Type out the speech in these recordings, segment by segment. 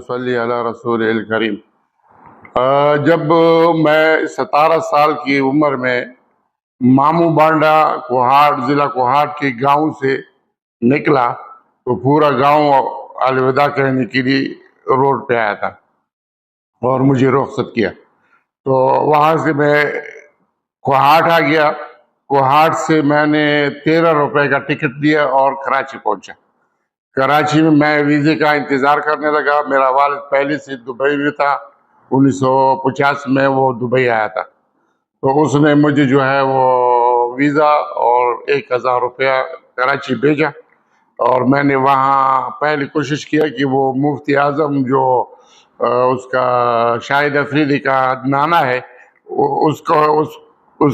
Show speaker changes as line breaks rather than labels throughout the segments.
صلی علی رسول الکریم۔ جب میں 17 سال کی عمر میں مامو بانڈا کوہاٹ، ضلع کوہاٹ کے گاؤں سے نکلا تو پورا گاؤں الوداع کہنے کے لیے روڈ پہ آیا تھا اور مجھے رخصت کیا۔ تو وہاں سے میں کوہاٹ آ گیا۔ کوہاٹ سے میں نے 13 روپے کا ٹکٹ لیا اور کراچی پہنچا۔ کراچی میں میں ویزے کا انتظار کرنے لگا۔ میرا والد پہلے سے دبئی میں تھا، 1950 میں وہ دبئی آیا تھا، تو اس نے مجھے جو ہے وہ ویزا اور 1000 روپیہ کراچی بھیجا، اور میں نے وہاں پہلے کوشش کیا کہ وہ مفتی اعظم جو اس کا شاہد افریدی کا نانا ہے اس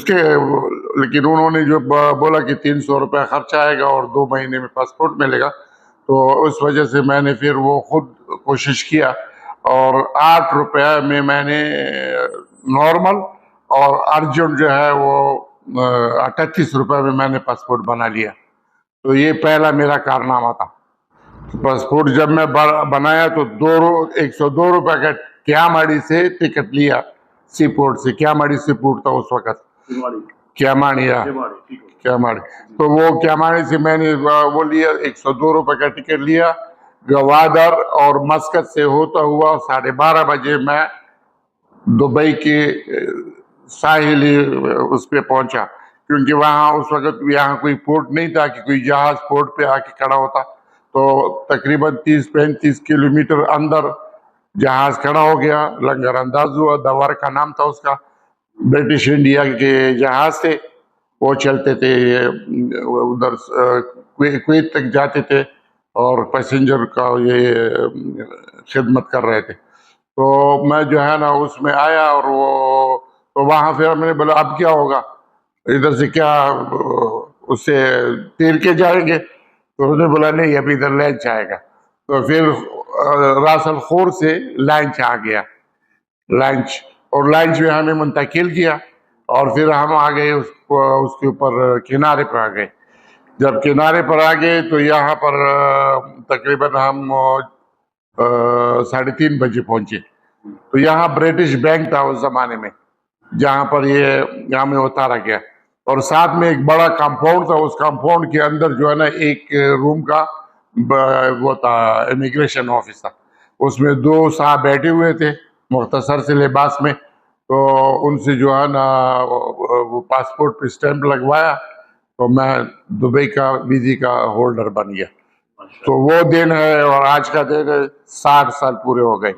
کے، لیکن انہوں نے جو بولا کہ 300 روپے خرچ آئے گا اور 2 مہینے میں پاسپورٹ ملے گا، تو اس وجہ سے میں نے پھر وہ خود کوشش کیا اور 8 روپے میں نے نارمل اور ارجنٹ جو ہے وہ 38 روپے میں نے پاسپورٹ بنا لیا۔ تو یہ پہلا میرا کارنامہ تھا۔ پاسپورٹ جب میں بنایا تو 102 روپے کا کیاماڑی سے ٹکٹ لیا، سی پورٹ سے۔ کیاماڑی سی پورٹ تھا اس وقت، کیاماڑی، تو وہ کیاماڑی سے میں نے وہ لیا، 102 روپے کا ٹکٹ لیا۔ گوادر اور مسقط سے ہوتا ہوا 12:30 بجے میں دبئی کے ساحلی اس پہ پہنچا، کیونکہ وہاں اس وقت یہاں کوئی پورٹ نہیں تھا کہ کوئی جہاز پورٹ پہ آ کے کھڑا ہوتا۔ تو تقریباً 30-35 کلومیٹر اندر جہاز کھڑا ہو گیا، لنگر انداز ہوا۔ دوار کا نام تھا اس کا، برٹش انڈیا کے جہاز تھے، وہ چلتے تھے ادھر کویت تک جاتے تھے اور پیسنجر کا یہ خدمت کر رہے تھے۔ تو میں جو ہے نا اس میں آیا، اور وہ تو وہاں پھر میں نے بولا اب کیا ہوگا، ادھر سے کیا اس سے تیر کے جائیں گے؟ تو انہوں نے بولا نہیں، ابھی ادھر لانچ آئے گا۔ تو پھر راس الخور سے لانچ آ گیا، اور لانچ میں ہمیں منتقل کیا، اور پھر ہم آ گئے اس کے اوپر کنارے پر آ گئے۔ جب کنارے پر آ گئے تو یہاں پر تقریباً ہم 3:30 بجے پہنچے۔ تو یہاں برٹش بینک تھا اس زمانے میں، جہاں پر یہ ہمیں اتارا گیا، اور ساتھ میں ایک بڑا کمپاؤنڈ تھا۔ اس کمپاؤنڈ کے اندر جو ہے نا ایک روم کا وہ تھا، امیگریشن آفس تھا۔ اس میں 2 صاحب بیٹھے ہوئے تھے مختصر سے لباس میں، تو ان سے جو ہے نا وہ پاسپورٹ پہ اسٹیمپ لگوایا، تو میں دبئی کا ویزے کا ہولڈر بن گیا۔ تو وہ دن ہے، اور آج کا دن ہے 60 سال پورے ہو گئے۔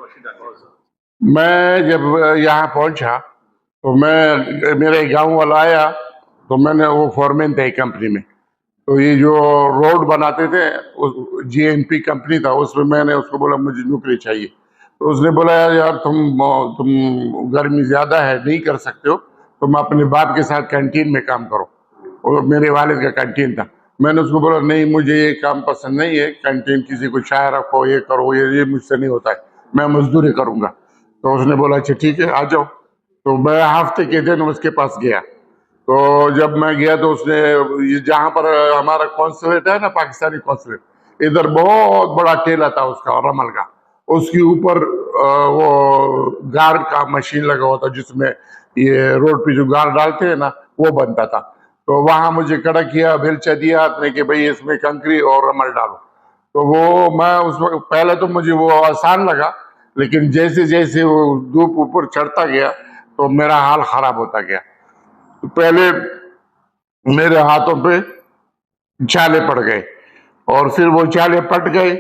میں جب یہاں پہنچا تو میرے گاؤں والا آیا، تو میں نے، وہ فورمین تھے کمپنی میں، تو یہ جو روڈ بناتے تھے GNP کمپنی تھا، اس میں نے اس کو بولا مجھے نوکری چاہیے۔ تو اس نے بولا یار تم گرمی زیادہ ہے، نہیں کر سکتے ہو، تم اپنے باپ کے ساتھ کینٹین میں کام کرو۔ اور میرے والد کا کینٹین تھا۔ میں نے اس کو بولا نہیں، مجھے یہ کام پسند نہیں ہے، کینٹین کسی کو چائے رکھو، یہ کرو، یہ مجھ سے نہیں ہوتا ہے، میں مزدوری کروں گا۔ تو اس نے بولا اچھا ٹھیک ہے آ جاؤ۔ تو میں ہفتے کے دن اس کے پاس گیا۔ تو جب میں گیا تو اس نے، جہاں پر ہمارا کونسلیٹ ہے نا، پاکستانی کونسلیٹ، ادھر بہت بڑا ٹیلا تھا اس کا، رمل کا، اس کے اوپر وہ گارڈ کا مشین لگا ہوا تھا، جس میں یہ روڈ پہ جو گارڈ ڈالتے ہیں نا وہ بنتا تھا۔ تو وہاں مجھے کھڑا کیا، بیلچہ دیا ہاتھ میں کہ بھئی اس میں کنکری اور رمل ڈالو۔ تو وہ میں اس وقت، پہلے تو مجھے وہ آسان لگا، لیکن جیسے جیسے وہ دھوپ اوپر چڑھتا گیا تو میرا حال خراب ہوتا گیا۔ پہلے میرے ہاتھوں پہ چھالے پڑ گئے، اور پھر وہ چھالے پٹ گئے،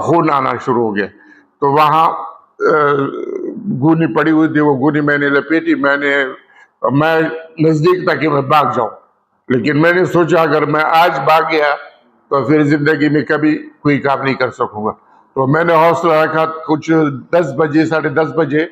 خون آنا شروع ہو گیا۔ تو وہاں گونی پڑی ہوئی تھی، وہ گونی میں نے لپیٹی۔ میں نزدیک تھا کہ میں بھاگ جاؤں، لیکن میں نے سوچا اگر میں آج بھاگ گیا تو پھر زندگی میں کبھی کوئی کام نہیں کر سکوں گا۔ تو میں نے حوصلہ رکھا۔ کچھ 10 بجے، 10:30 بجے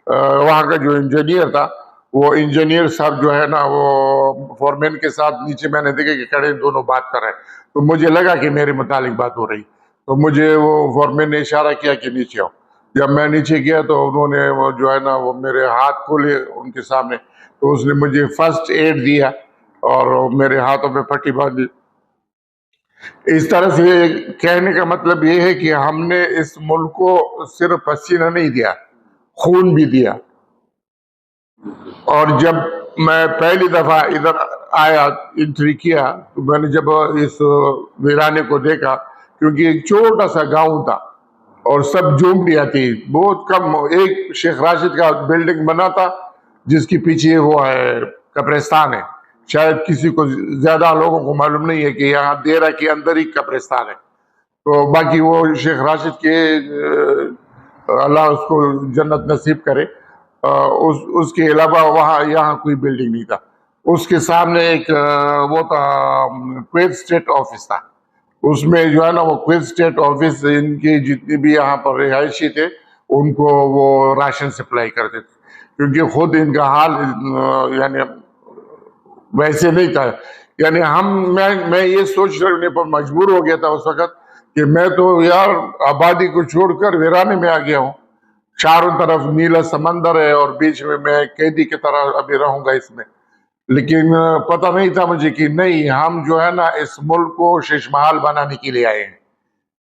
وہاں کا جو انجینئر تھا، وہ انجینئر صاحب جو ہے نا، وہ فورمین کے ساتھ نیچے میں نے دیکھا کہ کھڑے دونوں بات کر رہے ہیں، تو مجھے لگا کہ میرے متعلق بات ہو رہی۔ تو مجھے وہ فورمین نے اشارہ کیا کہ نیچے آؤ۔ جب میں نیچے گیا تو انہوں نے وہ جو ہے نا وہ میرے ہاتھ کھولے ان کے سامنے، تو اس نے مجھے فرسٹ ایڈ دیا اور میرے ہاتھوں پہ پٹی باندھی۔ اس طرح سے کہنے کا مطلب یہ ہے کہ ہم نے اس ملک کو صرف پسینہ نہیں دیا، خون بھی دیا. اور جب میں پہلی دفعہ ادھر آیا، انٹری کیا، تو میں نے جب اس ویرانے کو دیکھا، کیونکہ ایک چھوٹا سا گاؤں تھا اور سب جھونپڑیاں تھی، بہت کم. ایک شیخ راشد کا بلڈنگ بنا تھا جس کے پیچھے وہ ہے قبرستان ہے. شاید کسی کو زیادہ لوگوں کو معلوم نہیں ہے کہ یہاں دیرہ کے اندر ہی قبرستان ہے. تو باقی وہ شیخ راشد کے اللہ اس کو جنت نصیب کرے، اس کے علاوہ وہاں یہاں کوئی بلڈنگ نہیں تھا. اس کے سامنے ایک وہ تھا کویت اسٹیٹ آفس تھا. اس میں جو ہے نا وہ کویت اسٹیٹ آفس ان کے جتنے بھی یہاں پر رہائشی تھے ان کو وہ راشن سپلائی کرتے تھے، کیونکہ خود ان کا حال یعنی ویسے نہیں تھا. یعنی میں یہ سوچ رکھنے پر مجبور ہو گیا تھا اس وقت کہ میں تو یار آبادی کو چھوڑ کر ویرانے میں آ گیا ہوں، چاروں طرف نیلا سمندر ہے اور بیچ میں قیدی کی طرح ابھی رہوں گا اس میں. لیکن پتہ نہیں تھا مجھے کہ نہیں، ہم جو ہے نا اس ملک کو شیش محل بنانے کے لیے آئے ہیں.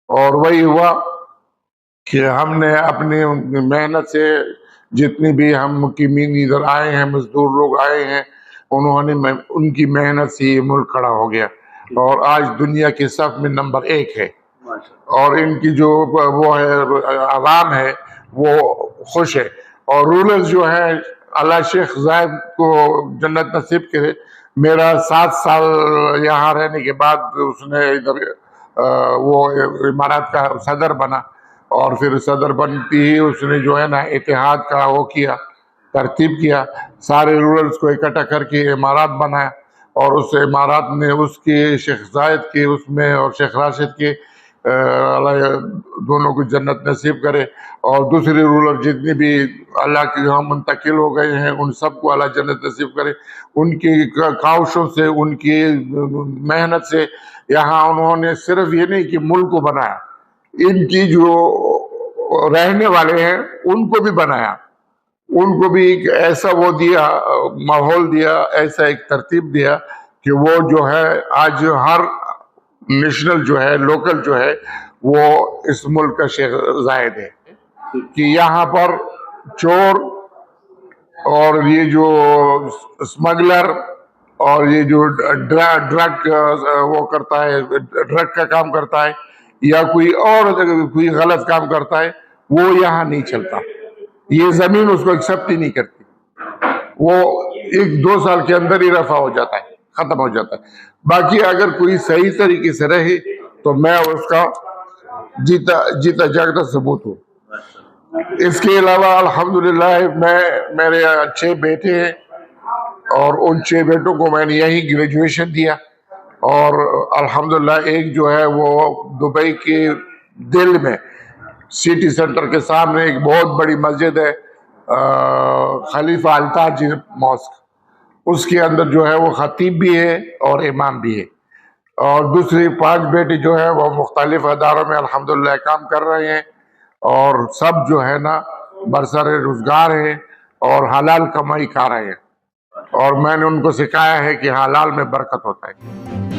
اور وہی ہوا کہ ہم نے اپنی محنت سے جتنی بھی ہم مقیمین ادھر آئے ہیں، مزدور لوگ آئے ہیں، انہوں نے ان کی محنت سے یہ ملک کھڑا ہو گیا اور آج دنیا کے صف میں نمبر 1 ہے. اور ان کی جو وہ ہے عوام ہے وہ خوش ہے. اور رولرز جو ہے، اللہ شیخ زاید کو جنت نصیب کرے، میرا 7 سال یہاں رہنے کے بعد اس نے ادھر وہ امارات کا صدر بنا، اور پھر صدر بنتی ہی اس نے جو ہے نا اتحاد کا وہ کیا، ترتیب کیا، سارے رولرز کو اکٹھا کر کے امارات بنایا. اور اس امارات میں اس کے شیخ زاید کے اس میں اور شیخ راشد کے اللہ دونوں کو جنت نصیب کرے، اور دوسرے رولر جتنے بھی اللہ کے یہاں منتقل ہو گئے ہیں ان سب کو اللہ جنت نصیب کرے. ان کی کاوشوں سے، ان کی محنت سے یہاں انہوں نے صرف یہ نہیں کہ ملک کو بنایا، ان کی جو رہنے والے ہیں ان کو بھی بنایا، ان کو بھی ایک ایسا وہ دیا، ماحول دیا، ایسا ایک ترتیب دیا کہ وہ جو ہے آج ہر نیشنل جو ہے، لوکل جو ہے، وہ اس ملک کا شیخ زاید ہے. کہ یہاں پر چور اور یہ جو اسمگلر اور یہ جو ڈرگ وہ کرتا ہے، ڈرگ کا کام کرتا ہے یا کوئی اور کوئی غلط کام کرتا ہے، وہ یہاں نہیں چلتا. یہ زمین اس کو ایکسپٹ ہی نہیں کرتی، وہ 1-2 سال کے اندر ہی رفع ہو جاتا ہے، ختم ہو جاتا ہے. باقی اگر کوئی صحیح طریقے سے رہے تو میں اس کا جیتا جاگتا ثبوت ہوں. اس کے علاوہ الحمدللہ میرے 6 بیٹے ہیں، اور ان 6 بیٹوں کو میں نے یہی گریجویشن دیا. اور الحمدللہ ایک جو ہے وہ دبئی کے دل میں سٹی سینٹر کے سامنے ایک بہت بڑی مسجد ہے، خلیفہ التاج ماسک، اس کے اندر جو ہے وہ خطیب بھی ہے اور امام بھی ہے. اور دوسری 5 بیٹے جو ہے وہ مختلف اداروں میں الحمدللہ کام کر رہے ہیں، اور سب جو ہے نا برسر روزگار ہیں اور حلال کمائی کر رہے ہیں. اور میں نے ان کو سکھایا ہے کہ حلال میں برکت ہوتا ہے.